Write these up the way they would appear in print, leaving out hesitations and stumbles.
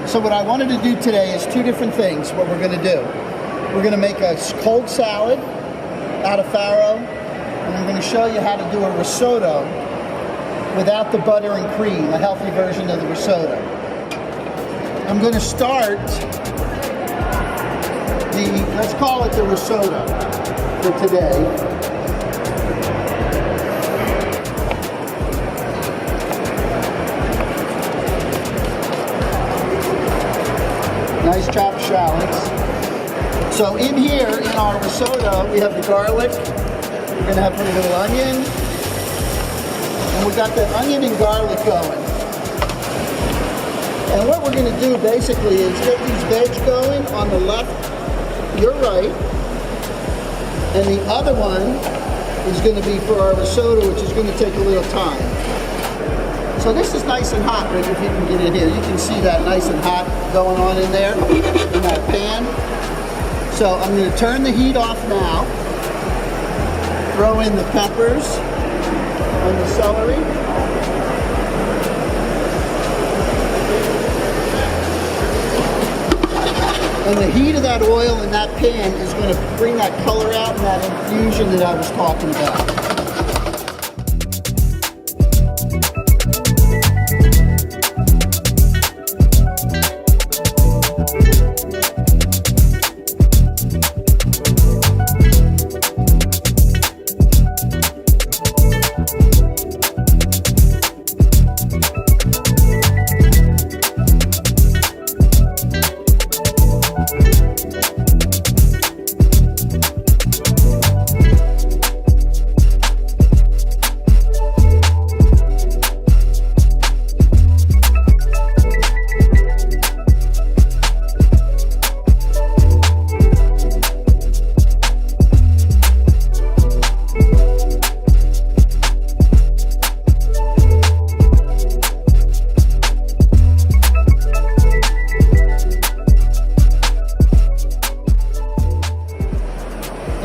So what I wanted to do today is two different things, what we're going to do. We're going to make a cold salad out of farro, and I'm going to show you how to do a risotto without the butter and cream, a healthy version of the risotto. I'm going to start let's call it the risotto for today. Nice chopped shallots. So in here, in our risotto, we have the garlic. We're going to have a little onion. And we got the onion and garlic going. And what we're going to do basically is get these veg going on the left, your right. And the other one is going to be for our risotto, which is going to take a little time. So this is nice and hot, Rick, if you can get in here. You can see that nice and hot going on in there, in that pan. So I'm going to turn the heat off now. Throw in the peppers and the celery. And the heat of that oil in that pan is going to bring that color out and that infusion that I was talking about.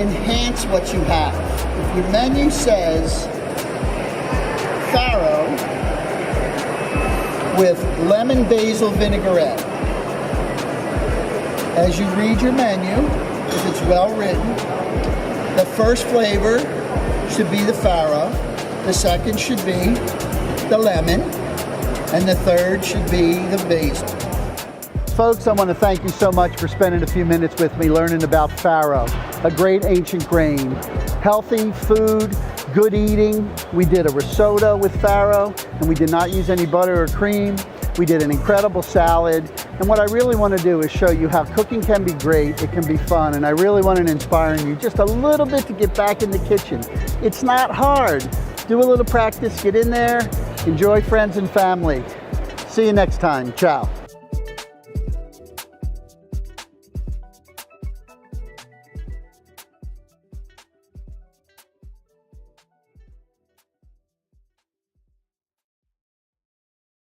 Enhance what you have. If your menu says farro with lemon basil vinaigrette, as you read your menu, if it's well written, the first flavor should be the farro, the second should be the lemon, and the third should be the basil. Folks, I want to thank you so much for spending a few minutes with me learning about farro, a great ancient grain. Healthy food, good eating. We did a risotto with farro, and we did not use any butter or cream. We did an incredible salad. And what I really want to do is show you how cooking can be great, it can be fun, and I really want to inspire you just a little bit to get back in the kitchen. It's not hard. Do a little practice, get in there, enjoy friends and family. See you next time. Ciao.